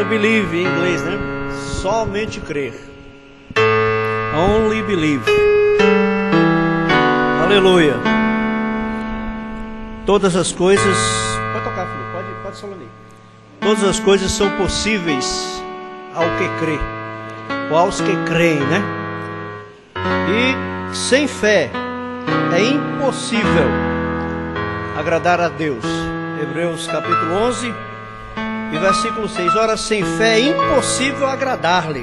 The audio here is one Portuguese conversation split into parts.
believe em inglês, né? Somente crer. Only believe. Aleluia. Todas as coisas... Pode tocar, filho. Pode solanir. Todas as coisas são possíveis ao que crê. Ou aos que creem, né? E sem fé é impossível agradar a Deus. Hebreus capítulo 11 e versículo 6. Ora, sem fé é impossível agradar-lhe,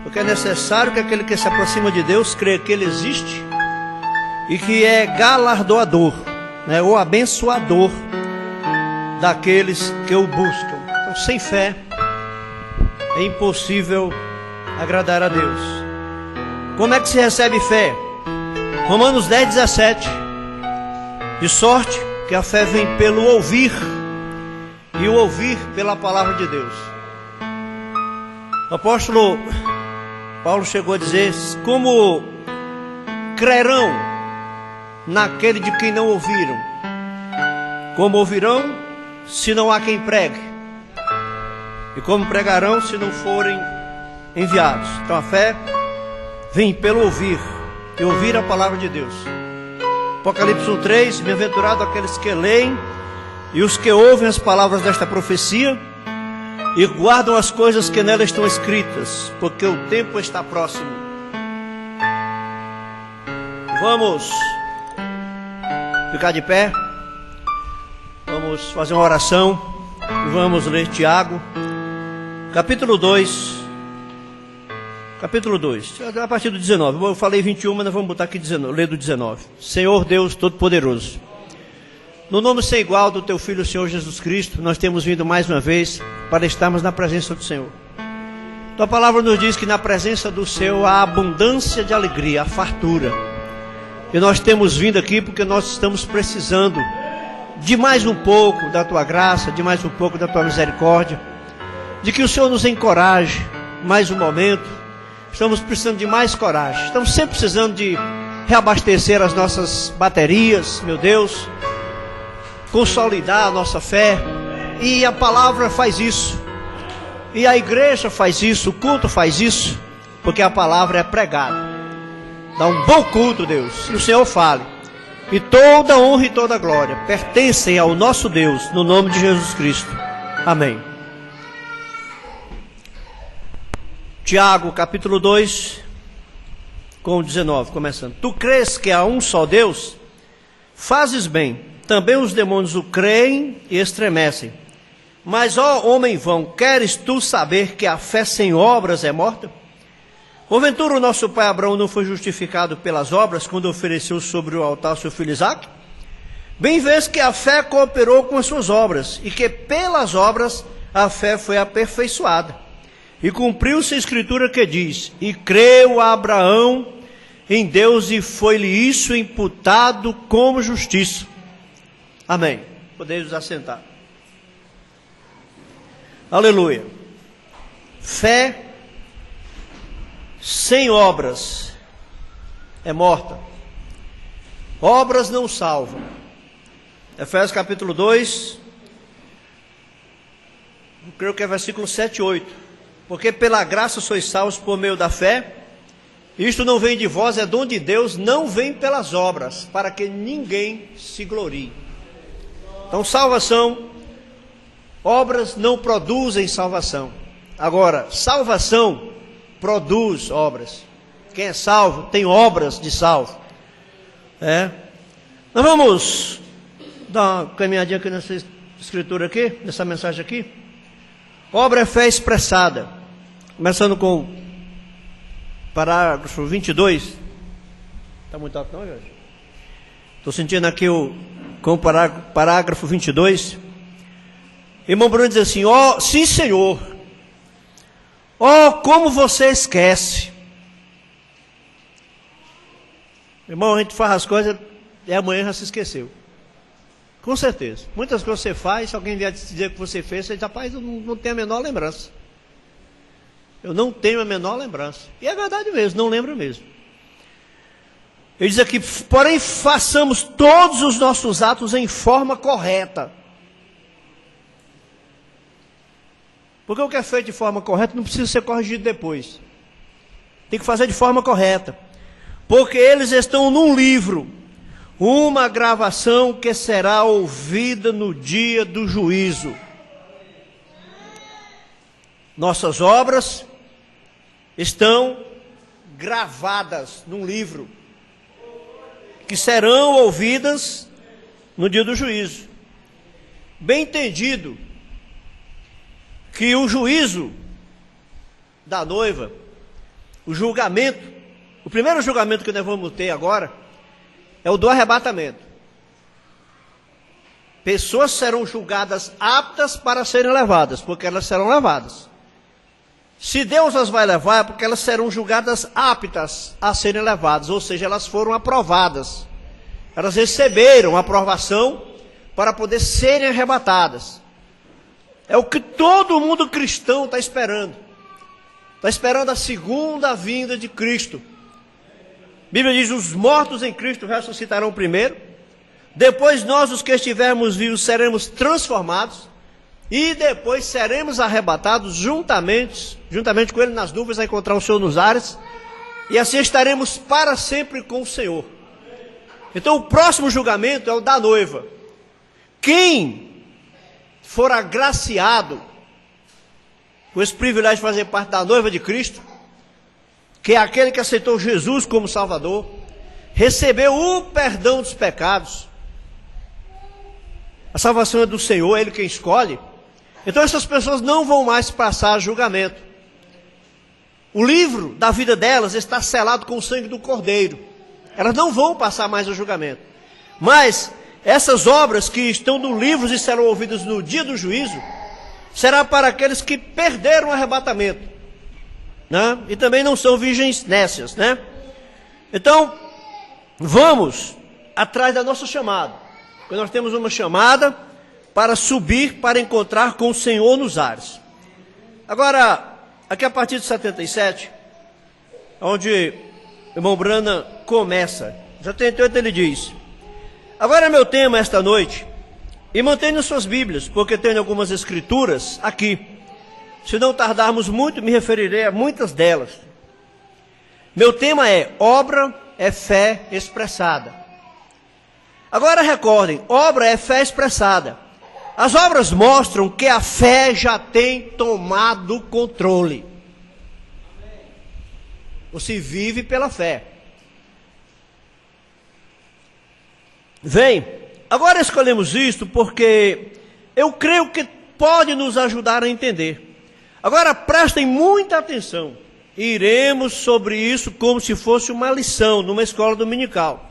porque é necessário que aquele que se aproxima de Deus creia que Ele existe e que é galardoador, né, ou abençoador daqueles que o buscam. Então, sem fé é impossível agradar a Deus. Como é que se recebe fé? Romanos 10, 17. De sorte que a fé vem pelo ouvir, e o ouvir pela palavra de Deus. O apóstolo Paulo chegou a dizer: como crerão naquele de quem não ouviram? Como ouvirão se não há quem pregue? E como pregarão se não forem enviados? Então a fé vem pelo ouvir, e ouvir a palavra de Deus. Apocalipse 1:3, bem-aventurado aqueles que leem e os que ouvem as palavras desta profecia e guardam as coisas que nela estão escritas, porque o tempo está próximo. Vamos ficar de pé, vamos fazer uma oração e vamos ler Tiago, capítulo 2, a partir do 19. Eu falei 21, mas nós vamos botar aqui 19, ler do 19. Senhor Deus Todo-Poderoso, no nome sem igual do Teu Filho, Senhor Jesus Cristo, nós temos vindo mais uma vez para estarmos na presença do Senhor. Tua palavra nos diz que na presença do Senhor há abundância de alegria, há fartura. E nós temos vindo aqui porque nós estamos precisando de mais um pouco da Tua graça, de mais um pouco da Tua misericórdia, de que o Senhor nos encoraje mais um momento. Estamos precisando de mais coragem. Estamos sempre precisando de reabastecer as nossas baterias, meu Deus, consolidar a nossa fé. E a palavra faz isso. E a igreja faz isso, o culto faz isso, porque a palavra é pregada. Dá um bom culto, Deus, e o Senhor fale. E toda honra e toda glória pertencem ao nosso Deus, no nome de Jesus Cristo. Amém. Tiago, capítulo 2, com o 19, começando. Tu crês que há um só Deus? Fazes bem. Também os demônios o creem e estremecem. Mas, ó homem vão, queres tu saber que a fé sem obras é morta? Porventura o nosso pai Abraão não foi justificado pelas obras, quando ofereceu sobre o altar seu filho Isaque? Bem vês que a fé cooperou com as suas obras, e que pelas obras a fé foi aperfeiçoada. E cumpriu-se a escritura que diz: e creu Abraão em Deus, e foi-lhe isso imputado como justiça. Amém. Podeis nos assentar. Aleluia. Fé sem obras é morta. Obras não salvam. Efésios capítulo 2, creio que é versículo 7 e 8. Porque pela graça sois salvos por meio da fé. Isto não vem de vós, é dom de Deus, não vem pelas obras, para que ninguém se glorie. Então, salvação, obras não produzem salvação. Agora, salvação produz obras. Quem é salvo tem obras de salvo. Nós vamos dar uma caminhadinha aqui nessa escritura aqui, nessa mensagem aqui. Obra é fé expressada. Começando com o parágrafo 22. Está muito alto não, Jorge? Estou sentindo aqui com o parágrafo 22. Irmão Bruno diz assim: ó, sim Senhor. Ó, como você esquece. Irmão, a gente faz as coisas e amanhã já se esqueceu. Com certeza. Muitas coisas você faz, se alguém vier te dizer que você fez, você diz: rapaz, eu não tenho a menor lembrança. Eu não tenho a menor lembrança. E é verdade mesmo, não lembro mesmo. Ele diz aqui: porém façamos todos os nossos atos em forma correta. Porque o que é feito de forma correta não precisa ser corrigido depois. Tem que fazer de forma correta. Porque eles estão num livro, uma gravação que será ouvida no dia do juízo. Nossas obras estão gravadas num livro, que serão ouvidas no dia do juízo. Bem entendido que o juízo da noiva, o julgamento, o primeiro julgamento que nós vamos ter agora, é o do arrebatamento. Pessoas serão julgadas aptas para serem levadas, porque elas serão levadas. Se Deus as vai levar, é porque elas serão julgadas aptas a serem levadas, ou seja, elas foram aprovadas. Elas receberam a aprovação para poder serem arrebatadas. É o que todo mundo cristão está esperando. Está esperando a segunda vinda de Cristo. A Bíblia diz, os mortos em Cristo ressuscitarão primeiro. Depois nós, os que estivermos vivos, seremos transformados. E depois seremos arrebatados juntamente com Ele nas nuvens, a encontrar o Senhor nos ares. E assim estaremos para sempre com o Senhor. Então o próximo julgamento é o da noiva. Quem for agraciado com esse privilégio de fazer parte da noiva de Cristo, que é aquele que aceitou Jesus como Salvador, recebeu o perdão dos pecados, a salvação é do Senhor, é Ele quem escolhe. Então essas pessoas não vão mais passar julgamento. O livro da vida delas está selado com o sangue do Cordeiro. Elas não vão passar mais o julgamento. Mas essas obras que estão no livro e serão ouvidas no dia do juízo, será para aqueles que perderam o arrebatamento, né? E também não são virgens nécias, né? Então, vamos atrás da nossa chamada. Porque nós temos uma chamada para subir, para encontrar com o Senhor nos ares. Agora, aqui a partir de 77, onde o irmão Brana começa, 78 ele diz: agora é meu tema esta noite, e mantenham suas Bíblias, porque tenho algumas escrituras aqui. Se não tardarmos muito, me referirei a muitas delas. Meu tema é: obra é fé expressada. Agora recordem, obra é fé expressada. As obras mostram que a fé já tem tomado controle. Você vive pela fé. Bem, agora escolhemos isto porque eu creio que pode nos ajudar a entender. Agora prestem muita atenção. Iremos sobre isso como se fosse uma lição numa escola dominical.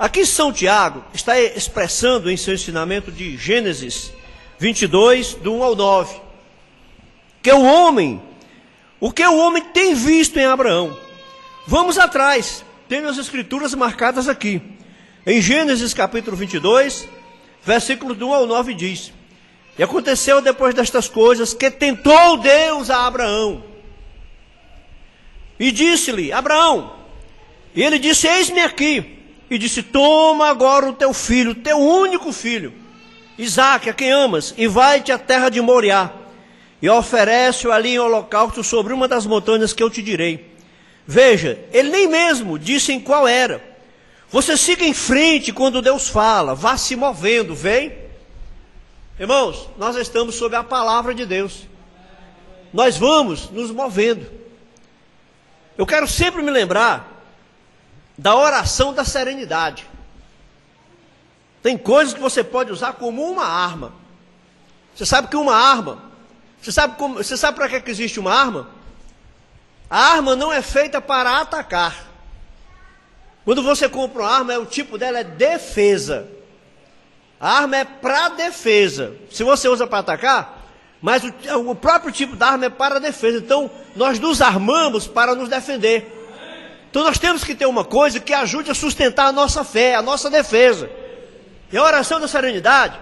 Aqui São Tiago está expressando em seu ensinamento de Gênesis 22, do 1 ao 9, que o que o homem tem visto em Abraão. Vamos atrás, tenho as escrituras marcadas aqui. Em Gênesis capítulo 22, versículo do 1 ao 9 diz: e aconteceu depois destas coisas que tentou Deus a Abraão, e disse-lhe: Abraão, e ele disse: eis-me aqui. E disse: toma agora o teu filho, teu único filho, Isaque, a quem amas, e vai-te à terra de Moriá, e oferece-o ali em holocausto sobre uma das montanhas que eu te direi. Veja, ele nem mesmo disse em qual era. Você siga em frente quando Deus fala, vá se movendo, vem. Irmãos, nós estamos sob a palavra de Deus. Nós vamos nos movendo. Eu quero sempre me lembrar da oração da serenidade. Tem coisas que você pode usar como uma arma. Você sabe que uma arma, você sabe para que existe uma arma? A arma não é feita para atacar. Quando você compra uma arma, o tipo dela é defesa. A arma é para defesa. Se você usa para atacar, mas o próprio tipo da arma é para defesa. Então, nós nos armamos para nos defender. Então nós temos que ter uma coisa que ajude a sustentar a nossa fé, a nossa defesa. E a oração da serenidade,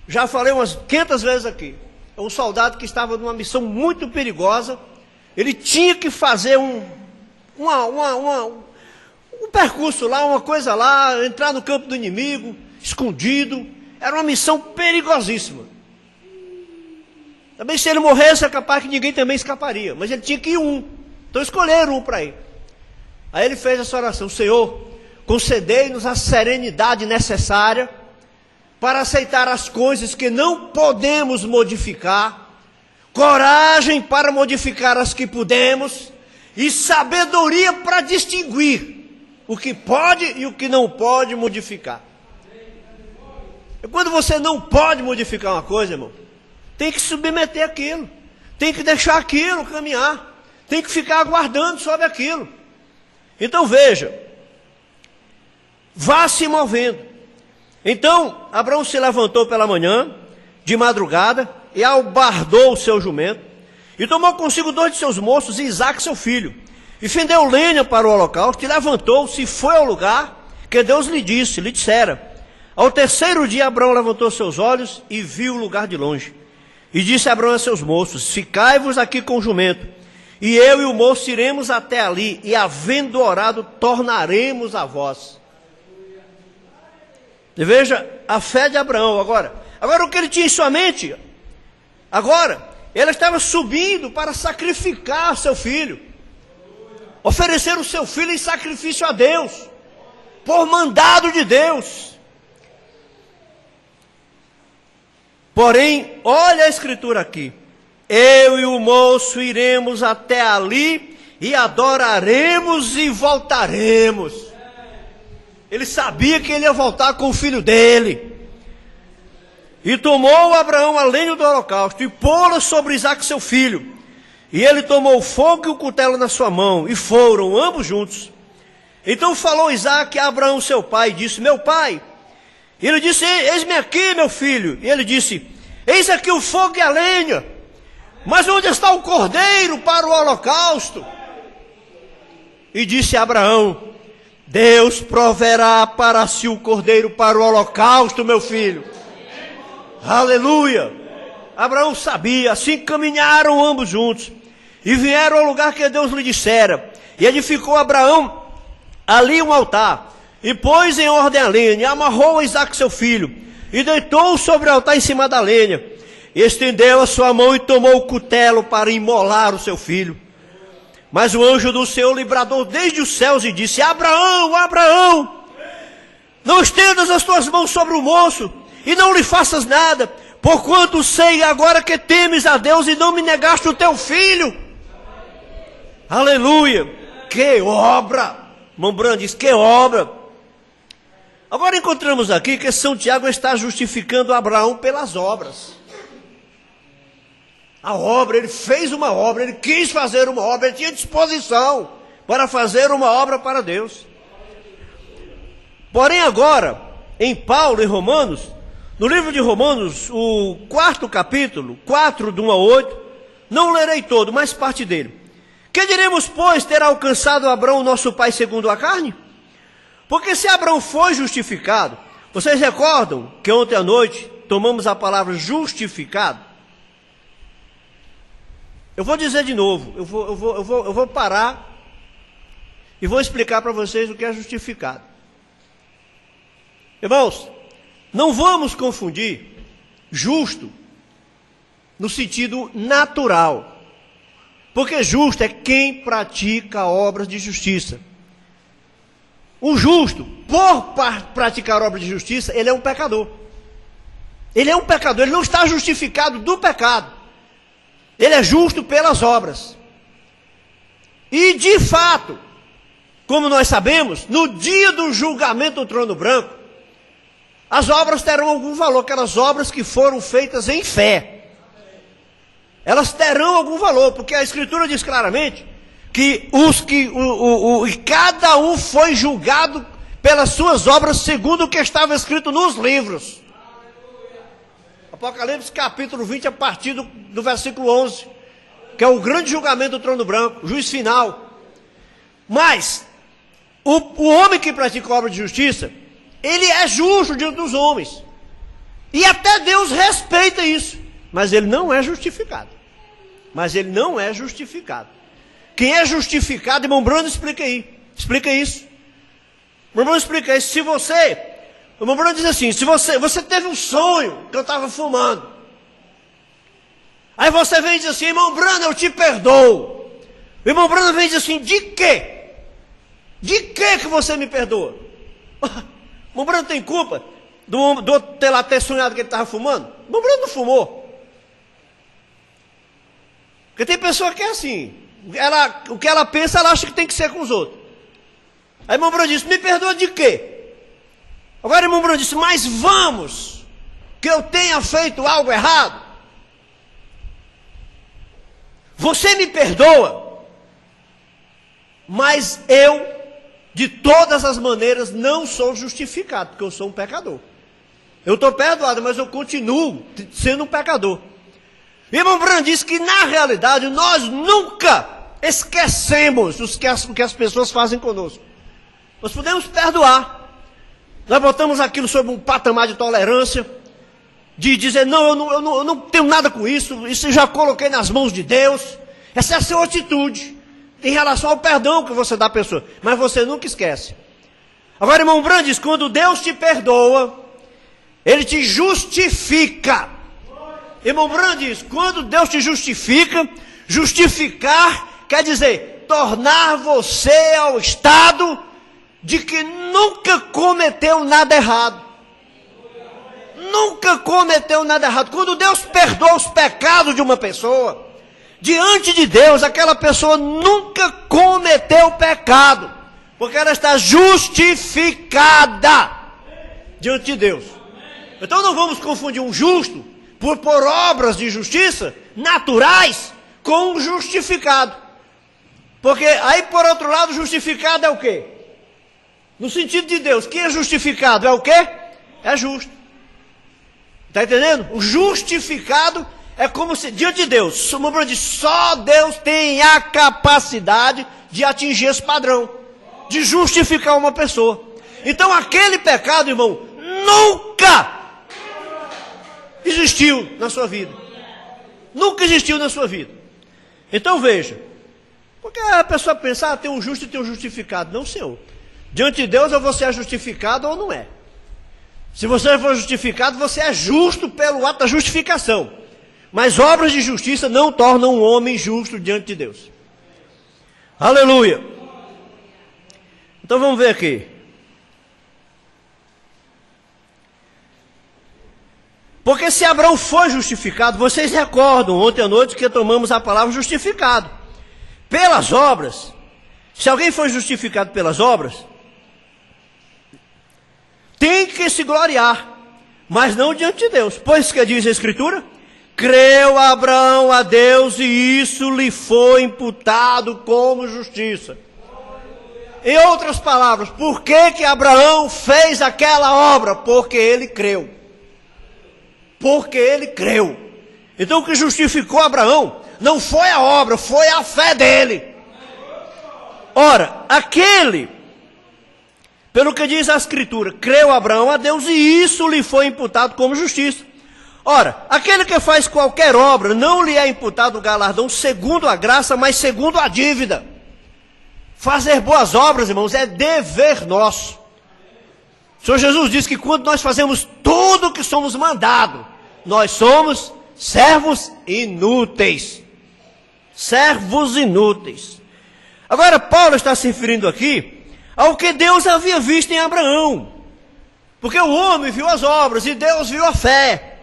já falei umas 500 vezes aqui. É um soldado que estava numa missão muito perigosa. Ele tinha que fazer um percurso lá, uma coisa lá, entrar no campo do inimigo, escondido. Era uma missão perigosíssima. Também se ele morresse é capaz que ninguém também escaparia. Mas ele tinha que ir um. Então escolheram um para ir. Aí ele fez essa oração: Senhor, concedei-nos a serenidade necessária para aceitar as coisas que não podemos modificar, coragem para modificar as que podemos, e sabedoria para distinguir o que pode e o que não pode modificar. E quando você não pode modificar uma coisa, irmão, tem que submeter aquilo, tem que deixar aquilo caminhar, tem que ficar aguardando sobre aquilo. Então veja, vá se movendo. Então Abraão se levantou pela manhã, de madrugada, e albardou o seu jumento, e tomou consigo 2 de seus moços e Isaque seu filho, e fendeu lenha para o holocausto, e levantou-se e foi ao lugar que Deus lhe dissera. Ao 3º dia Abraão levantou seus olhos e viu o lugar de longe. E disse Abraão a seus moços: ficai-vos aqui com o jumento, e eu e o moço iremos até ali, e havendo orado, tornaremos a vós. E veja a fé de Abraão agora. Agora o que ele tinha em sua mente? Agora, ele estava subindo para sacrificar seu filho. Oferecer o seu filho em sacrifício a Deus, por mandado de Deus. Porém, olha a escritura aqui: eu e o moço iremos até ali e adoraremos e voltaremos. Ele sabia que ele ia voltar com o filho dele. E tomou Abraão a lenha do holocausto e pô-la sobre Isaque seu filho. E ele tomou o fogo e o cutelo na sua mão, e foram ambos juntos. Então falou Isaque a Abraão seu pai, e disse: meu pai. E ele disse: eis-me aqui, meu filho. E ele disse: eis aqui o fogo e a lenha, mas onde está o cordeiro para o holocausto? E disse Abraão: Deus proverá para si o cordeiro para o holocausto, meu filho. Aleluia! Abraão sabia. Assim caminharam ambos juntos e vieram ao lugar que Deus lhe dissera. E edificou Abraão ali um altar, e pôs em ordem a lenha, e amarrou a Isaque seu filho, e deitou sobre o altar em cima da lenha, e estendeu a sua mão e tomou o cutelo para imolar o seu filho. Mas o anjo do Senhor lhe bradou desde os céus e disse: Abraão, Abraão, não estendas as tuas mãos sobre o moço, e não lhe faças nada, porquanto sei agora que temes a Deus e não me negaste o teu filho. Aleluia! Que obra! Irmão Brando diz: que obra! Agora encontramos aqui que São Tiago está justificando Abraão pelas obras. A obra, ele fez uma obra, ele quis fazer uma obra, ele tinha disposição para fazer uma obra para Deus. Porém agora, em Paulo, em Romanos, no livro de Romanos, o 4º capítulo, 4 do 1 a 8, não lerei todo, mas parte dele. Que diremos, pois, ter alcançado Abraão, nosso pai, segundo a carne? Porque se Abraão foi justificado, vocês recordam que ontem à noite tomamos a palavra justificado? Eu vou dizer de novo, eu vou parar e vou explicar para vocês o que é justificado. Irmãos, não vamos confundir justo no sentido natural, porque justo é quem pratica obras de justiça. O justo, por praticar obras de justiça, ele é um pecador. Ele é um pecador, ele não está justificado do pecado. Ele é justo pelas obras. E de fato, como nós sabemos, no dia do julgamento do trono branco, as obras terão algum valor, aquelas obras que foram feitas em fé. Elas terão algum valor, porque a Escritura diz claramente que cada um foi julgado pelas suas obras segundo o que estava escrito nos livros. Apocalipse capítulo 20, a partir do versículo 11, que é o grande julgamento do trono branco, o juiz final. Mas o homem que pratica obra de justiça, ele é justo diante dos homens, e até Deus respeita isso, mas ele não é justificado. Mas ele não é justificado. Quem é justificado, irmão Bruno, explica isso. Irmão Bruno explica isso. O irmão Bruno diz assim: se você teve um sonho que eu estava fumando, Aí você vem e diz assim: irmão Brano, eu te perdoo. O irmão Brano vem e diz assim: de quê? De quê que você me perdoa? O irmão Brano tem culpa do outro ter lá ter sonhado que ele estava fumando? O irmão Brano não fumou. Porque tem pessoa que é assim, o que ela pensa, ela acha que tem que ser com os outros. Aí o irmão Brano disse: me perdoa de quê? Agora o irmão Brano disse: mas vamos, que eu tenha feito algo errado. Você me perdoa, mas eu, de todas as maneiras, não sou justificado, porque eu sou um pecador. Eu estou perdoado, mas eu continuo sendo um pecador. E o irmão Brano disse que, na realidade, nós nunca esquecemos o que as pessoas fazem conosco. Nós podemos perdoar. Nós botamos aquilo sob um patamar de tolerância, de dizer: não, eu não tenho nada com isso, isso eu já coloquei nas mãos de Deus. Essa é a sua atitude em relação ao perdão que você dá à pessoa, mas você nunca esquece. Agora, irmão Brano diz: quando Deus te perdoa, Ele te justifica. Irmão Brano diz: quando Deus te justifica, justificar quer dizer tornar você ao estado de que nunca cometeu nada errado. Nunca cometeu nada errado. Quando Deus perdoa os pecados de uma pessoa, diante de Deus, aquela pessoa nunca cometeu pecado, porque ela está justificada diante de Deus. Então não vamos confundir um justo por obras de justiça naturais com um justificado. Porque aí, por outro lado, justificado é o quê? No sentido de Deus, quem é justificado é o quê? É justo. Está entendendo? O justificado é como se, diante de Deus, só Deus tem a capacidade de atingir esse padrão, de justificar uma pessoa. Então aquele pecado, irmão, nunca existiu na sua vida. Nunca existiu na sua vida. Então veja, porque a pessoa pensa: tem um justo e tem um justificado. Não, senhor. Diante de Deus, ou você é justificado ou não é. Se você for justificado, você é justo pelo ato da justificação. Mas obras de justiça não tornam um homem justo diante de Deus. Aleluia. Então vamos ver aqui. Porque se Abraão foi justificado, vocês recordam ontem à noite que tomamos a palavra justificado. Pelas obras. Se alguém foi justificado pelas obras, tem que se gloriar, mas não diante de Deus. Pois que diz a Escritura: creu Abraão a Deus e isso lhe foi imputado como justiça. Em outras palavras, por que Abraão fez aquela obra? Porque ele creu. Porque ele creu. Então o que justificou Abraão não foi a obra, foi a fé dele. Ora, aquele, pelo que diz a Escritura, creu Abraão a Deus e isso lhe foi imputado como justiça. Ora, aquele que faz qualquer obra, não lhe é imputado o galardão segundo a graça, mas segundo a dívida. Fazer boas obras, irmãos, é dever nosso. O Senhor Jesus disse que quando nós fazemos tudo o que somos mandados, nós somos servos inúteis. Servos inúteis. Agora, Paulo está se referindo aqui ao que Deus havia visto em Abraão. Porque o homem viu as obras e Deus viu a fé.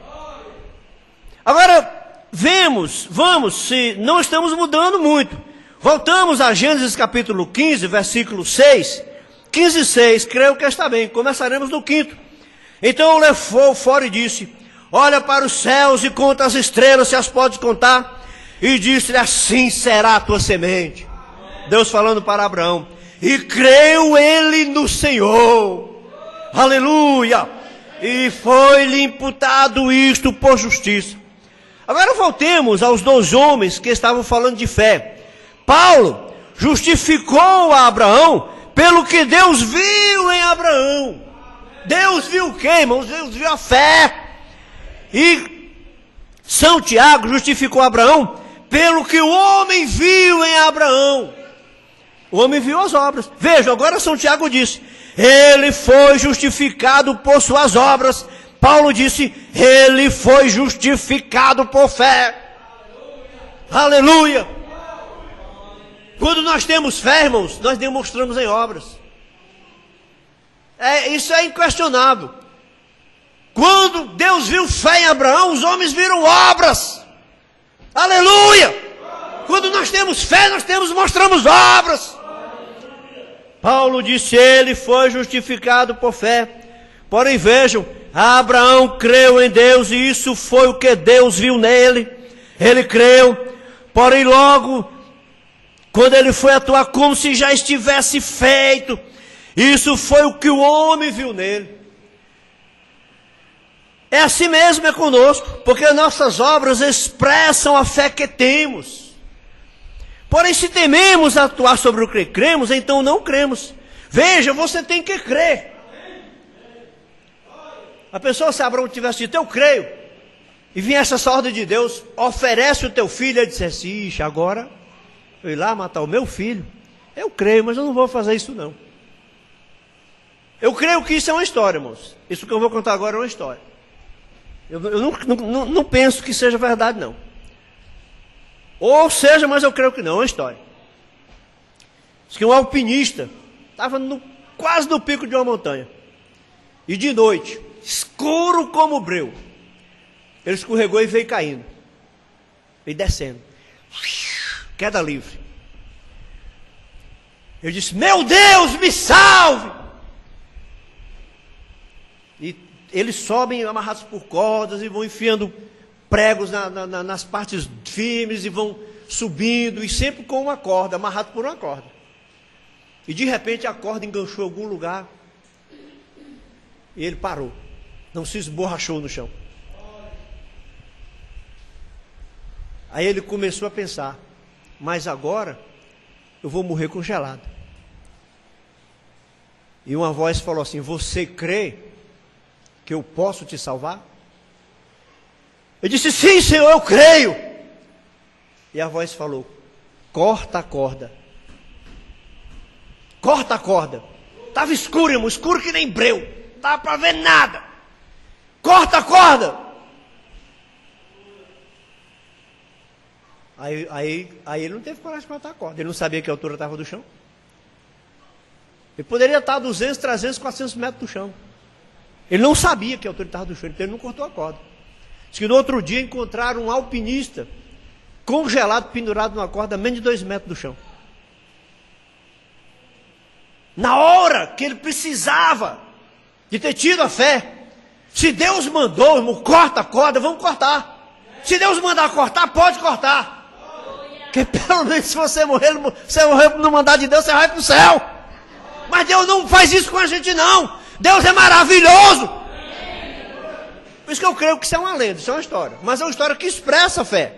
Agora, se não estamos mudando muito. Voltamos a Gênesis capítulo 15, versículo 6. 15 e 6, creio que está bem. Começaremos no 5º. Então o levou fora e disse: olha para os céus e conta as estrelas, se as podes contar. E disse-lhe: assim será a tua semente. Deus falando para Abraão. E creu ele no Senhor. Aleluia. E foi-lhe imputado isto por justiça. Agora voltemos aos 2 homens que estavam falando de fé. Paulo justificou a Abraão pelo que Deus viu em Abraão. Deus viu o quê, irmãos? Deus viu a fé. E São Tiago justificou Abraão pelo que o homem viu em Abraão. O homem viu as obras. Veja, agora São Tiago disse: ele foi justificado por suas obras. Paulo disse: ele foi justificado por fé. Aleluia! Quando nós temos fé, irmãos, nós demonstramos em obras. Isso é inquestionável. Quando Deus viu fé em Abraão, os homens viram obras. Aleluia! Quando nós temos fé, mostramos obras. Paulo disse, ele foi justificado por fé. Porém vejam, Abraão creu em Deus e isso foi o que Deus viu nele. Ele creu, porém logo, quando ele foi atuar como se já estivesse feito, isso foi o que o homem viu nele. É assim mesmo é conosco, porque nossas obras expressam a fé que temos. Porém, se tememos atuar sobre o que cremos, então não cremos. Veja, você tem que crer. A pessoa, se Abraão tivesse dito, eu creio, e viesse essa ordem de Deus, oferece o teu filho, ele dissesse, ixi, agora eu ir lá matar o meu filho. Eu creio, mas eu não vou fazer isso não. Eu creio que isso é uma história, irmãos. Isso que eu vou contar agora é uma história. Eu não penso que seja verdade, não. Ou seja, mas eu creio que não, é uma história. Diz que um alpinista estava quase no pico de uma montanha. E de noite, escuro como o breu, ele escorregou e veio caindo. Veio descendo. Queda livre. Ele disse, meu Deus, me salve! E eles sobem amarrados por cordas e vão enfiando pregos nas partes firmes e vão subindo, e sempre com uma corda, amarrado por uma corda. E de repente a corda enganchou em algum lugar e ele parou, não se esborrachou no chão. Aí ele começou a pensar, mas agora eu vou morrer congelado. E uma voz falou assim, você crê que eu posso te salvar? Eu disse, sim, Senhor, eu creio. E a voz falou, corta a corda. Corta a corda. Estava escuro, irmão, escuro que nem breu. Não dava para ver nada. Corta a corda. Aí ele não teve coragem de cortar a corda. Ele não sabia que a altura estava do chão. Ele poderia estar a 200, 300, 400 metros do chão. Ele não sabia que a altura estava do chão, então ele não cortou a corda. Diz que no outro dia encontraram um alpinista congelado, pendurado numa corda a menos de 2 metros do chão. Na hora que ele precisava de ter tido a fé, se Deus mandou, irmão, corta a corda, vamos cortar. Se Deus mandar cortar, pode cortar. Porque pelo menos se você morrer no mandar de Deus, você vai para o céu. Mas Deus não faz isso com a gente não. Deus é maravilhoso. Por isso que eu creio que isso é uma lenda, isso é uma história. Mas é uma história que expressa a fé.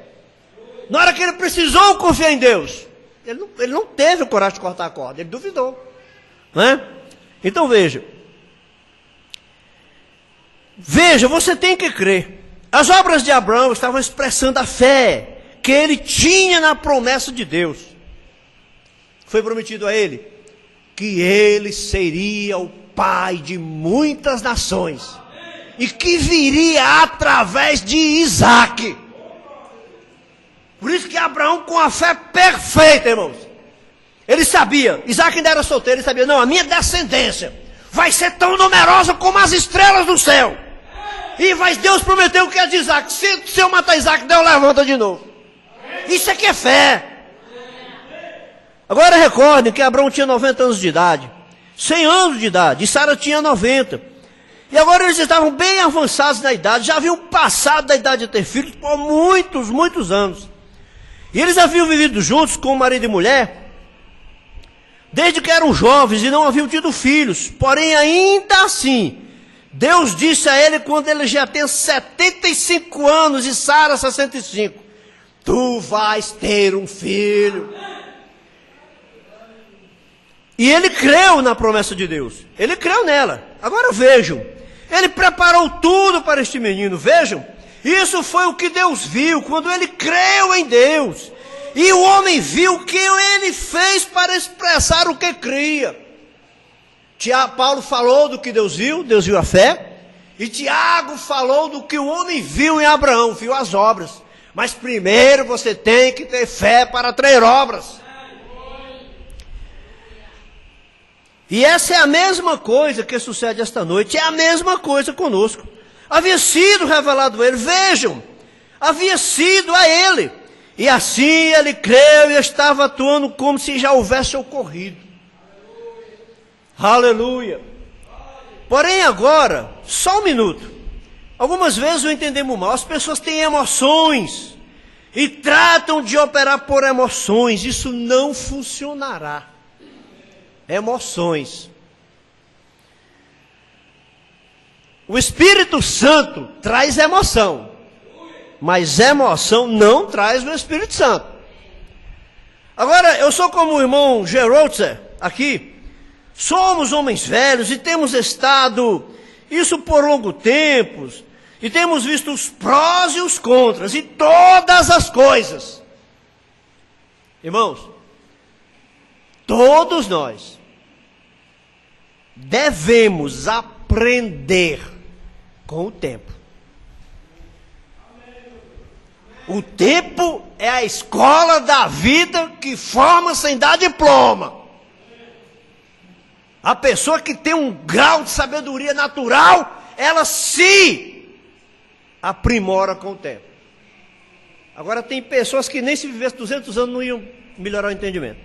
Na hora que ele precisou confiar em Deus, ele não teve coragem de cortar a corda, ele duvidou. Né? Então veja, você tem que crer. As obras de Abraão estavam expressando a fé que ele tinha na promessa de Deus. Foi prometido a ele que ele seria o pai de muitas nações e que viria através de Isaac. Por isso que Abraão, com a fé perfeita, irmãos, ele sabia, Isaac ainda era solteiro, ele sabia, não, a minha descendência vai ser tão numerosa como as estrelas do céu. E Deus prometeu que é de Isaac. Se eu matar Isaac, Deus levanta de novo. Isso aqui é fé. Agora recordem que Abraão tinha 90 anos de idade, 100 anos de idade, e Sara tinha 90. E agora eles estavam bem avançados na idade, já haviam passado da idade de ter filhos por muitos, muitos anos. E eles haviam vivido juntos com marido e mulher, desde que eram jovens e não haviam tido filhos. Porém, ainda assim, Deus disse a ele quando ele já tem 75 anos e Sara 65, tu vais ter um filho. E ele creu na promessa de Deus. Ele creu nela. Agora vejam. Ele preparou tudo para este menino. Vejam. Isso foi o que Deus viu quando ele creu em Deus. E o homem viu o que ele fez para expressar o que cria. Paulo falou do que Deus viu a fé. E Tiago falou do que o homem viu em Abraão, viu as obras. Mas primeiro você tem que ter fé para trazer obras. E essa é a mesma coisa que sucede esta noite, é a mesma coisa conosco. Havia sido revelado a ele, vejam, havia sido a ele. E assim ele creu e estava atuando como se já houvesse ocorrido. Aleluia. Porém agora, só um minuto. Algumas vezes o entendemos mal. As pessoas têm emoções e tratam de operar por emoções. Isso não funcionará. Emoções. O Espírito Santo traz emoção, mas emoção não traz o Espírito Santo. Agora, eu sou como o irmão Geroltzer aqui. Somos homens velhos e temos estado isso por longo tempo. E temos visto os prós e os contras e todas as coisas. Irmãos, todos nós devemos aprender com o tempo. O tempo é a escola da vida que forma sem dar diploma. A pessoa que tem um grau de sabedoria natural, ela se aprimora com o tempo. Agora tem pessoas que nem se vivesse 200 anos não iam melhorar o entendimento.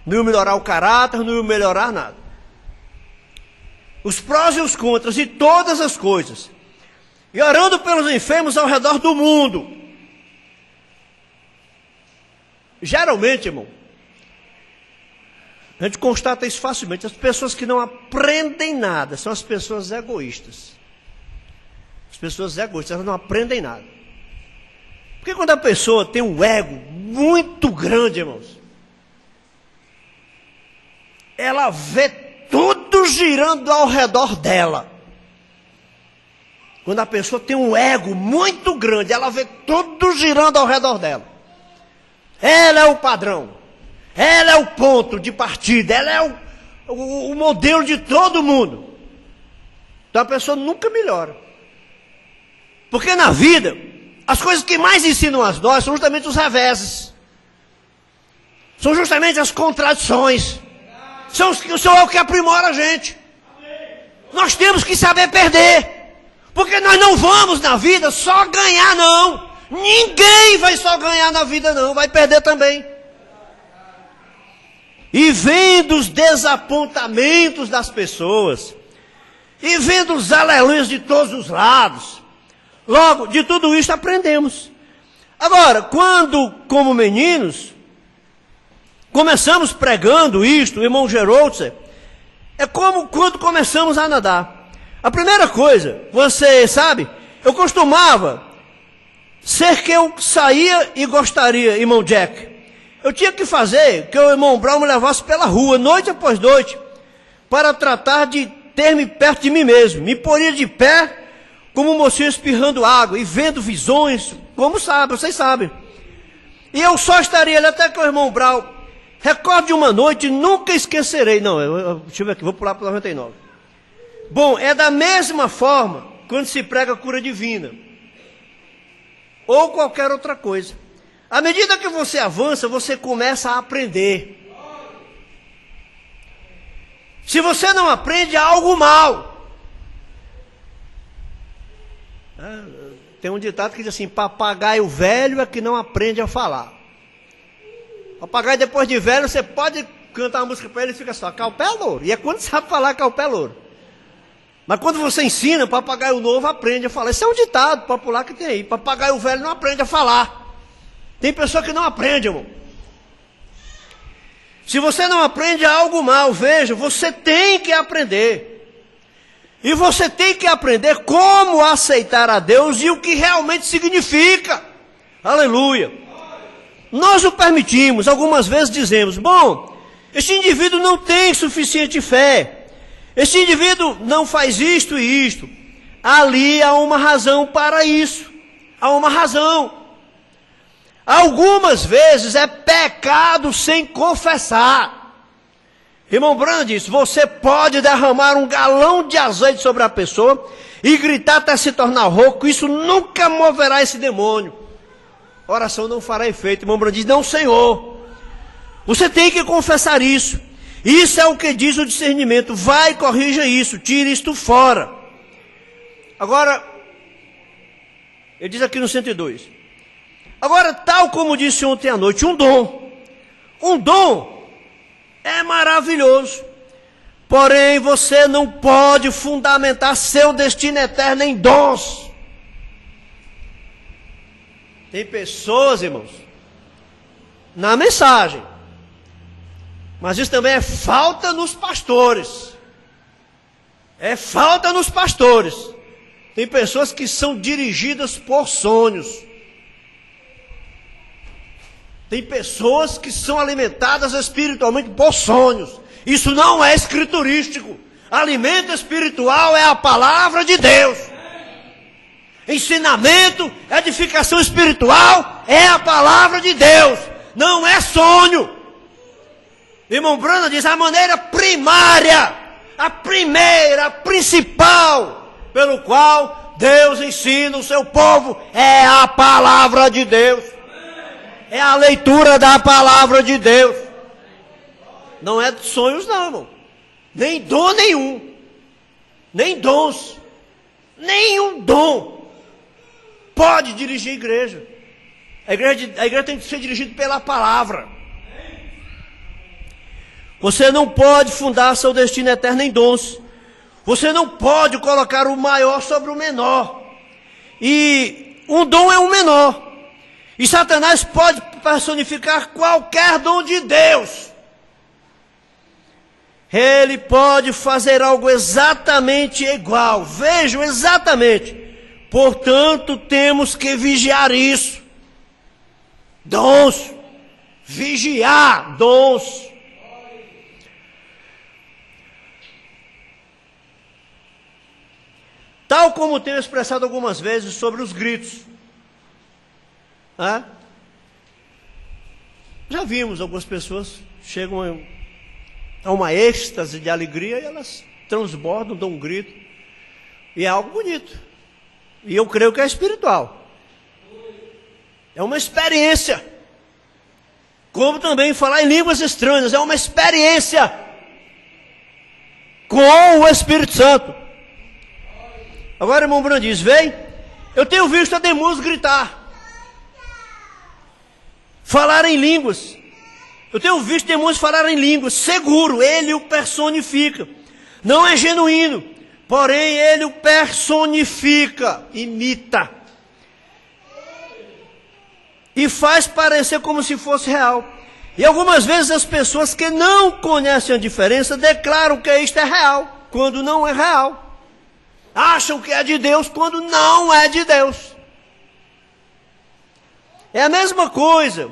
Não iam melhorar o caráter, não iam melhorar nada. Os prós e os contras e todas as coisas. E orando pelos enfermos ao redor do mundo. Geralmente, irmão, a gente constata isso facilmente. As pessoas que não aprendem nada são as pessoas egoístas. As pessoas egoístas, elas não aprendem nada. Porque quando a pessoa tem um ego muito grande, irmãos, ela vê tudo girando ao redor dela. Quando a pessoa tem um ego muito grande, ela vê tudo girando ao redor dela. Ela é o padrão. Ela é o ponto de partida. Ela é o modelo de todo mundo. Então a pessoa nunca melhora. Porque na vida, as coisas que mais ensinam a nós são justamente os reveses. São justamente as contradições. São o que aprimora a gente. Nós temos que saber perder. Porque nós não vamos na vida só ganhar, não. Ninguém vai só ganhar na vida, não. Vai perder também. E vendo os desapontamentos das pessoas, e vendo os aleluias de todos os lados, logo, de tudo isso aprendemos. Agora, quando, como meninos, começamos pregando isto, o irmão Geroltzer, é como quando começamos a nadar. A primeira coisa, você sabe, eu costumava ser que eu saía e gostaria, irmão Jack. Eu tinha que fazer que o irmão Brown me levasse pela rua, noite após noite, para tratar de ter-me perto de mim mesmo. Me poria de pé, como um mocinho espirrando água e vendo visões, como sabe, vocês sabem. E eu só estaria ali até que o irmão Brown, recordo de uma noite, nunca esquecerei. Não, deixa eu ver aqui, vou pular para o 99. Bom, é da mesma forma quando se prega a cura divina. Ou qualquer outra coisa. À medida que você avança, você começa a aprender. Se você não aprende, há algo mal. Tem um ditado que diz assim: papagaio velho é que não aprende a falar. Papagaio depois de velho, você pode cantar uma música para ele e fica só, caupé louro. E é quando sabe falar caupé louro. Mas quando você ensina, papagaio novo aprende a falar. Isso é um ditado popular que tem aí. Papagaio velho não aprende a falar. Tem pessoa que não aprende, irmão. Se você não aprende algo mal, veja, você tem que aprender. E você tem que aprender como aceitar a Deus e o que realmente significa. Aleluia. Nós o permitimos, algumas vezes dizemos, bom, este indivíduo não tem suficiente fé. Este indivíduo não faz isto e isto. Ali há uma razão para isso. Há uma razão. Algumas vezes é pecado sem confessar. Irmão Branham disse, você pode derramar um galão de azeite sobre a pessoa e gritar até se tornar rouco, isso nunca moverá esse demônio. oração não fará efeito. Irmão Branco diz, não, Senhor. Você tem que confessar isso. Isso é o que diz o discernimento. Vai, corrija isso, tire isto fora. Agora, ele diz aqui no 102. Agora, tal como disse ontem à noite, um dom é maravilhoso. Porém, você não pode fundamentar seu destino eterno em dons. Tem pessoas, irmãos, na mensagem, mas isso também é falta nos pastores. É falta nos pastores. Tem pessoas que são dirigidas por sonhos. Tem pessoas que são alimentadas espiritualmente por sonhos. Isso não é escriturístico. Alimento espiritual é a palavra de Deus. Ensinamento, edificação espiritual é a palavra de Deus. Não é sonho. Irmão Bruno diz, a maneira primária, a primeira, a principal, pelo qual Deus ensina o seu povo, é a palavra de Deus. É a leitura da palavra de Deus. Não é de sonhos não, irmão. Nem dom nenhum. Nem dons. Nenhum dom pode dirigir a igreja. A igreja tem que ser dirigida pela palavra. Você não pode fundar seu destino eterno em dons. Você não pode colocar o maior sobre o menor. E um dom é um menor. E Satanás pode personificar qualquer dom de Deus. Ele pode fazer algo exatamente igual. Vejam, exatamente. Portanto, temos que vigiar isso. Dons. Vigiar dons. Tal como tenho expressado algumas vezes sobre os gritos. Já vimos algumas pessoas chegam a uma êxtase de alegria e elas transbordam, dão um grito. E é algo bonito. E eu creio que é espiritual. É uma experiência. Como também falar em línguas estranhas. É uma experiência com o Espírito Santo. Agora, irmão Bruno diz, vem, eu tenho visto Ademus gritar. Falar em línguas. Eu tenho visto demônios falar em línguas. Seguro, ele o personifica. Não é genuíno. Porém, ele o personifica. Imita. E faz parecer como se fosse real. E algumas vezes as pessoas que não conhecem a diferença declaram que isto é real. Quando não é real. Acham que é de Deus quando não é de Deus. É a mesma coisa.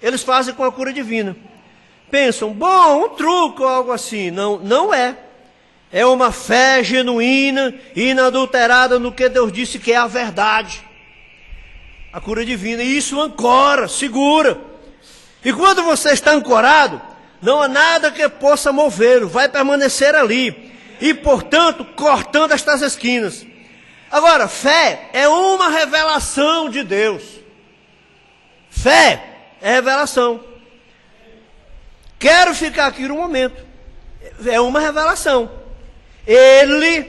Eles fazem com a cura divina. Pensam, bom, um truque ou algo assim. Não, não é. É uma fé genuína e inadulterada no que Deus disse que é a verdade. A cura divina. E isso ancora, segura. E quando você está ancorado, não há nada que possa movê-lo. Vai permanecer ali. E, portanto, cortando estas esquinas. Agora, fé é uma revelação de Deus. Fé é revelação. Quero ficar aqui um momento. É uma revelação. Ele,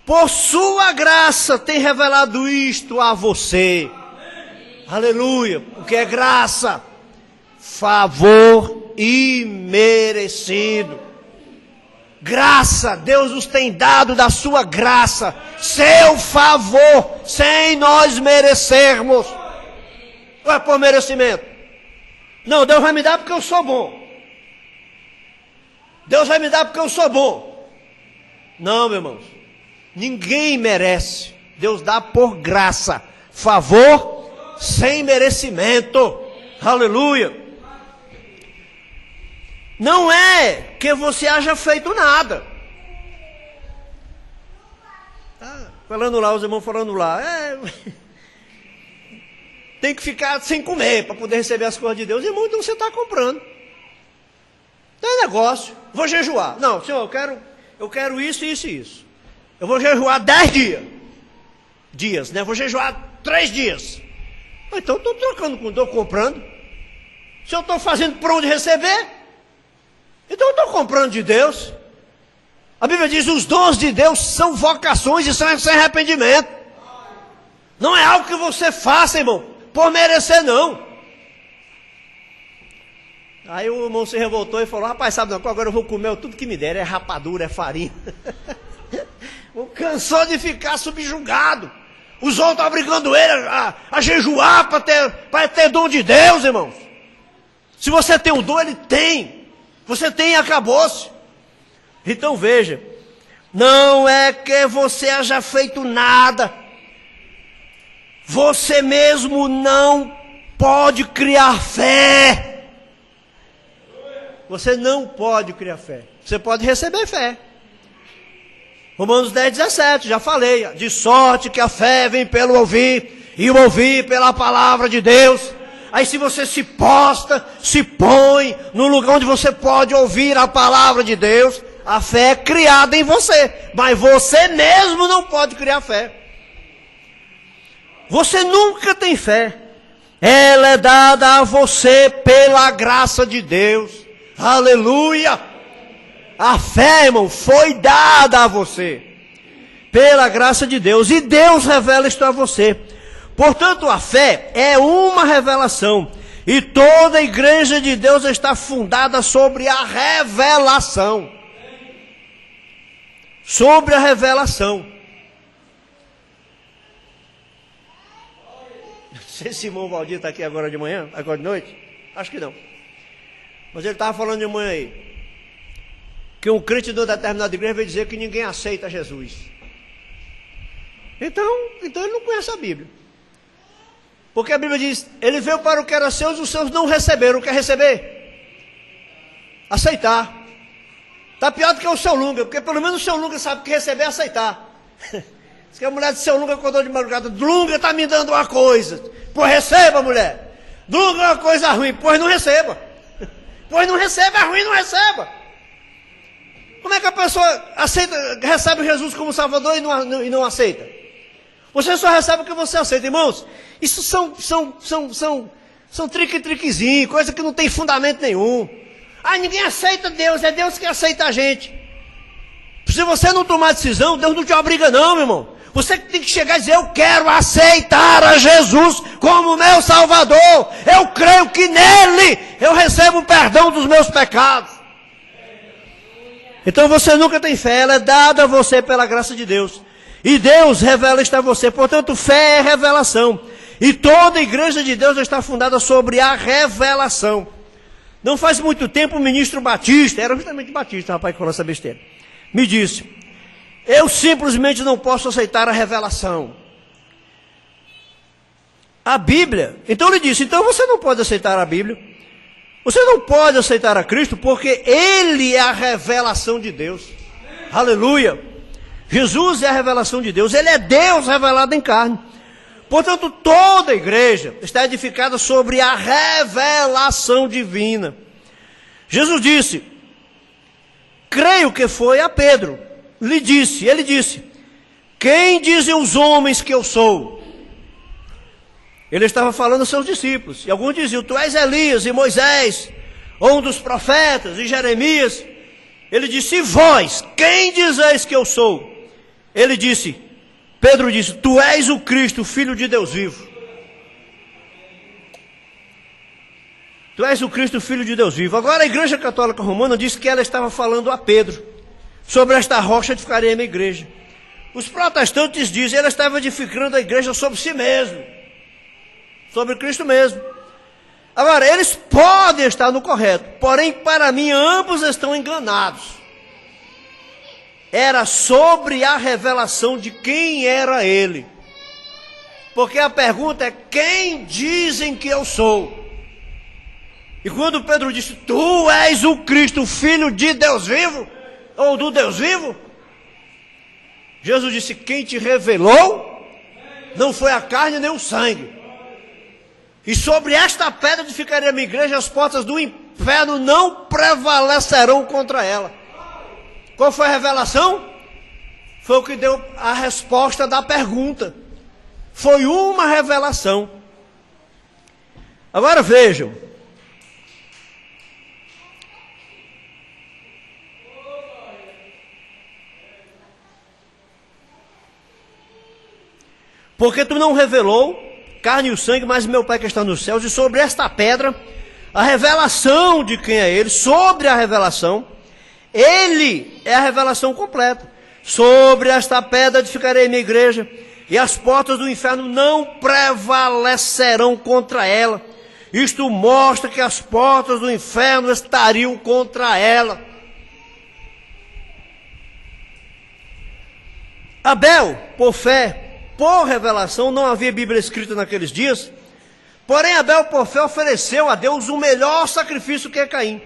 por sua graça, tem revelado isto a você. Aleluia. O que é graça? Favor imerecido. Graça, Deus nos tem dado da sua graça, seu favor, sem nós merecermos. Não é por merecimento. Não, Deus vai me dar porque eu sou bom. Deus vai me dar porque eu sou bom. Não, meus irmãos. Ninguém merece. Deus dá por graça. Favor sem merecimento. Aleluia. Não é que você haja feito nada. Falando lá, os irmãos falando lá. Tem que ficar sem comer para poder receber as coisas de Deus. Irmão, então você está comprando. Tem negócio. Vou jejuar. Não, senhor, eu quero isso, isso e isso. Eu vou jejuar 10 dias. Né? Vou jejuar 3 dias. Então eu estou trocando com, estou comprando. Se eu estou fazendo por onde receber, então eu estou comprando de Deus. A Bíblia diz: os dons de Deus são vocações e são sem arrependimento. Não é algo que você faça, irmão, por merecer, não. Aí o irmão se revoltou e falou: rapaz, sabe não, agora eu vou comer tudo que me der, é rapadura, é farinha. Cansou de ficar subjugado. Os outros estão obrigando ele a jejuar para ter dom de Deus, irmãos. Se você tem o dom, ele tem. Você tem e acabou-se. Então veja, não é que você haja feito nada. Você mesmo não pode criar fé. Você não pode criar fé. Você pode receber fé. Romanos 10:17, já falei. De sorte que a fé vem pelo ouvir, e o ouvir pela palavra de Deus. Aí se você se posta, se põe no lugar onde você pode ouvir a palavra de Deus, a fé é criada em você. Mas você mesmo não pode criar fé. Você nunca tem fé. Ela é dada a você pela graça de Deus. Aleluia! A fé, irmão, foi dada a você pela graça de Deus. E Deus revela isto a você. Portanto, a fé é uma revelação. E toda a igreja de Deus está fundada sobre a revelação. Sobre a revelação. Não sei se o irmão Valdir está aqui agora de manhã, agora de noite. Acho que não. Mas ele estava falando de manhã aí. Que um crente de uma determinada igreja veio dizer que ninguém aceita Jesus. Então ele não conhece a Bíblia. Porque a Bíblia diz: ele veio para o que era seus e os seus não receberam. Quer receber? Aceitar. Está pior do que o seu Lunga, porque pelo menos o seu Lunga sabe que receber é aceitar. Diz que a mulher do seu Lunga acordou de madrugada: Lunga está me dando uma coisa. Pois receba, mulher. Lunga é uma coisa ruim. Pois não receba. Pois não receba, é ruim, não receba. Como é que a pessoa aceita, recebe Jesus como Salvador e não aceita? Você só recebe o que você aceita, irmãos. Isso são trique-triquezinho, coisa que não tem fundamento nenhum. Ninguém aceita Deus, é Deus que aceita a gente. Se você não tomar decisão, Deus não te obriga não, meu irmão. Você tem que chegar e dizer: eu quero aceitar a Jesus como meu Salvador. Eu creio que nele eu recebo o perdão dos meus pecados. Então você nunca tem fé, ela é dada a você pela graça de Deus. E Deus revela isto a você. Portanto, fé é revelação. E toda a igreja de Deus está fundada sobre a revelação. Não faz muito tempo o ministro Batista, era justamente Batista, rapaz, que falou essa besteira, me disse: eu simplesmente não posso aceitar a revelação. A Bíblia. Então ele disse: então você não pode aceitar a Bíblia. Você não pode aceitar a Cristo porque Ele é a revelação de Deus. Aleluia! Jesus é a revelação de Deus. Ele é Deus revelado em carne. Portanto, toda a igreja está edificada sobre a revelação divina. Jesus disse, creio que foi a Pedro, ele disse: quem dizem os homens que eu sou? Ele estava falando aos seus discípulos, e alguns diziam: tu és Elias e Moisés, ou um dos profetas, e Jeremias. Ele disse: e vós, quem dizeis que eu sou? Pedro disse: tu és o Cristo, Filho de Deus vivo. Tu és o Cristo, Filho de Deus vivo. Agora a Igreja Católica Romana diz que ela estava falando a Pedro: sobre esta rocha edificarei a minha igreja. Os protestantes dizem: ela estava edificando a igreja sobre si mesmo, sobre Cristo mesmo. Agora, eles podem estar no correto, porém, para mim, ambos estão enganados. Era sobre a revelação de quem era ele. Porque a pergunta é: quem dizem que eu sou? E quando Pedro disse: tu és o Cristo, Filho de Deus vivo, ou do Deus vivo, Jesus disse: quem te revelou não foi a carne nem o sangue. E sobre esta pedra edificarei a minha igreja, as portas do inferno não prevalecerão contra ela. Qual foi a revelação? Foi o que deu a resposta da pergunta. Foi uma revelação. Agora vejam. Porque tu não revelou carne e sangue, mas meu Pai que está nos céus, e sobre esta pedra, a revelação de quem é Ele, sobre a revelação, Ele é a revelação completa. Sobre esta pedra edificarei minha igreja, e as portas do inferno não prevalecerão contra ela. Isto mostra que as portas do inferno estariam contra ela. Abel, por fé, por revelação, não havia Bíblia escrita naqueles dias, porém Abel, por fé, ofereceu a Deus o melhor sacrifício que é Caim,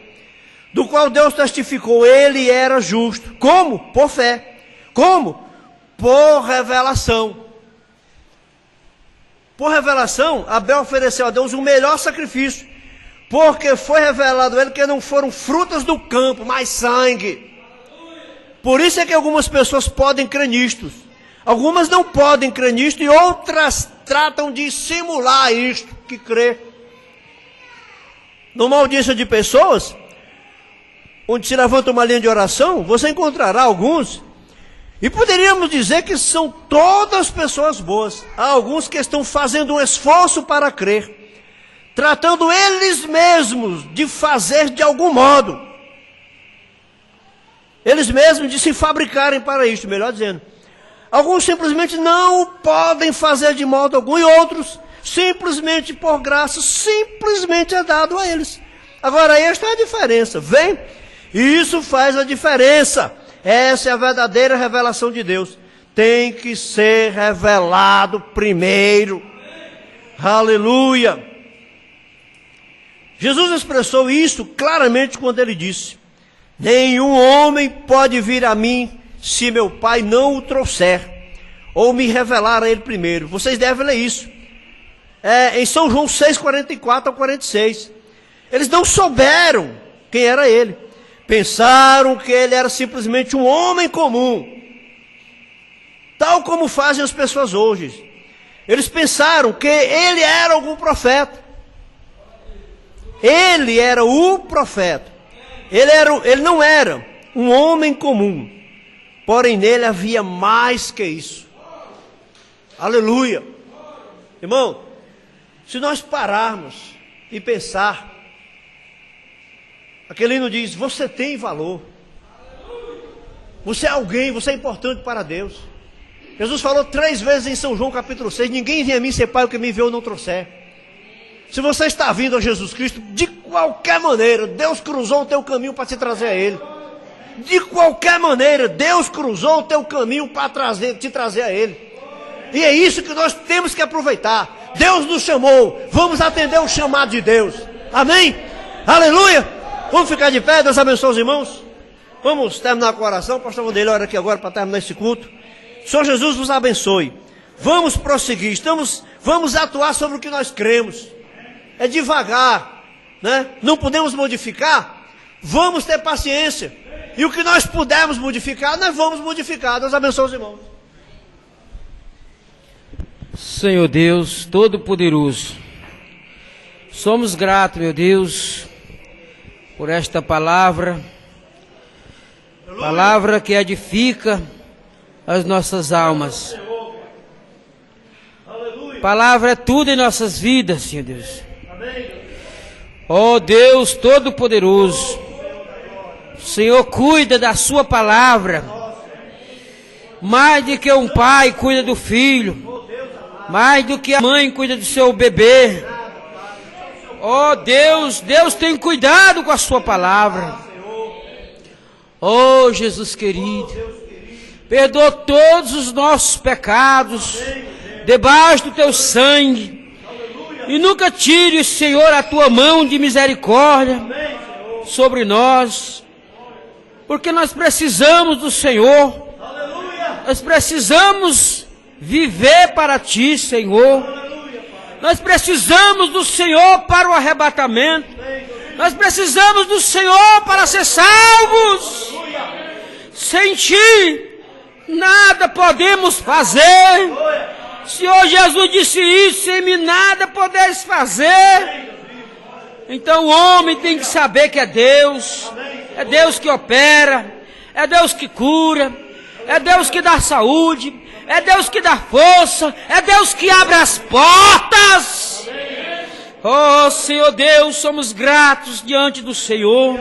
do qual Deus testificou, ele era justo. Como? Por fé. Como? Por revelação. Por revelação, Abel ofereceu a Deus o melhor sacrifício, porque foi revelado a ele que não foram frutas do campo, mas sangue. Por isso é que algumas pessoas podem crer nisto. Algumas não podem crer nisto e outras tratam de simular isto que crê. Numa audiência de pessoas, onde se levanta uma linha de oração, você encontrará alguns, e poderíamos dizer que são todas pessoas boas. Há alguns que estão fazendo um esforço para crer, tratando eles mesmos de fazer de algum modo, eles mesmos de se fabricarem para isto, melhor dizendo. Alguns simplesmente não podem fazer de modo algum, e outros, simplesmente por graça, simplesmente é dado a eles. Agora, esta é a diferença, vem? Isso faz a diferença. Essa é a verdadeira revelação de Deus. Tem que ser revelado primeiro. Aleluia! Jesus expressou isso claramente quando ele disse: nenhum homem pode vir a mim se meu Pai não o trouxer, ou me revelar a ele primeiro. Vocês devem ler isso. Em São João 6, 44 ao 46. Eles não souberam quem era ele. Pensaram que ele era simplesmente um homem comum, tal como fazem as pessoas hoje. Eles pensaram que ele era algum profeta. Ele era o profeta. Ele não era um homem comum. Porém, nele havia mais que isso. Aleluia. Irmão, se nós pararmos e pensar, aquele hino diz: você tem valor. Você é alguém, você é importante para Deus. Jesus falou 3 vezes em São João capítulo 6, ninguém vem a mim ser pai o que me enviou não trouxer. Se você está vindo a Jesus Cristo, de qualquer maneira, Deus cruzou o teu caminho para te trazer a Ele. De qualquer maneira, Deus cruzou o teu caminho para te trazer a Ele. E é isso que nós temos que aproveitar. Deus nos chamou, vamos atender o chamado de Deus. Amém? Aleluia! Vamos ficar de pé, Deus abençoe os irmãos. Vamos terminar com a oração. O pastor Vanderlei ora aqui agora para terminar esse culto. Senhor Jesus vos abençoe. Vamos prosseguir, vamos atuar sobre o que nós cremos. É devagar, né? Não podemos modificar, vamos ter paciência. E o que nós pudermos modificar, nós vamos modificar. Deus abençoe os irmãos. Senhor Deus Todo-Poderoso, somos gratos, meu Deus, por esta palavra, palavra que edifica as nossas almas. Palavra é tudo em nossas vidas, Senhor Deus. Ó Deus Todo-Poderoso, Senhor, cuida da sua palavra, mais do que um pai cuida do filho, mais do que a mãe cuida do seu bebê. Ó Deus, Deus tem cuidado com a sua palavra. Ó Jesus querido, perdoa todos os nossos pecados debaixo do teu sangue, e nunca tire, Senhor, a tua mão de misericórdia sobre nós, porque nós precisamos do Senhor. Nós precisamos viver para ti, Senhor. Nós precisamos do Senhor para o arrebatamento. Nós precisamos do Senhor para ser salvos. Sem ti nada podemos fazer. Senhor Jesus disse isso: sem mim nada podeis fazer. Então o homem tem que saber que é Deus que opera, é Deus que cura, é Deus que dá saúde, é Deus que dá força, é Deus que abre as portas. Oh Senhor Deus, somos gratos diante do Senhor,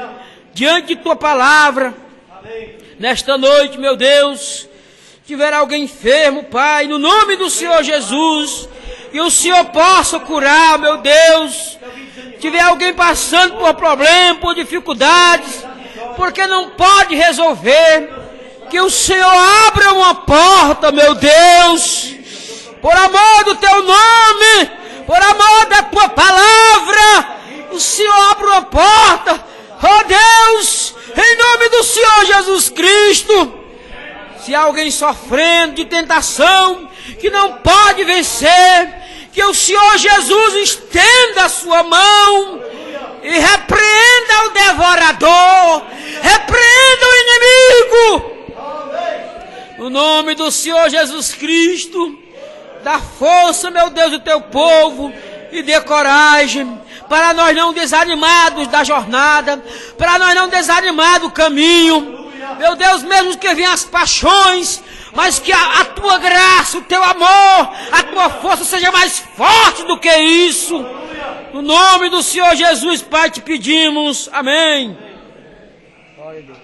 diante de Tua palavra. Nesta noite, meu Deus, tiver alguém enfermo, Pai, no nome do Senhor Jesus, que o Senhor possa curar, meu Deus. Tiver alguém passando por problema, por dificuldades, porque não pode resolver, que o Senhor abra uma porta, meu Deus, por amor do Teu nome, por amor da Tua palavra, o Senhor abre uma porta, oh Deus, em nome do Senhor Jesus Cristo. Se há alguém sofrendo de tentação, que não pode vencer, que o Senhor Jesus estenda a sua mão e repreenda o devorador, repreenda o inimigo. No nome do Senhor Jesus Cristo, dá força, meu Deus, do Teu povo e dê coragem para nós não desanimados da jornada, para nós não desanimar do caminho. Meu Deus, mesmo que venham as paixões, mas que a Tua graça, o Teu amor, a Tua força seja mais forte do que isso. No nome do Senhor Jesus, Pai, te pedimos. Amém. Glória a Deus.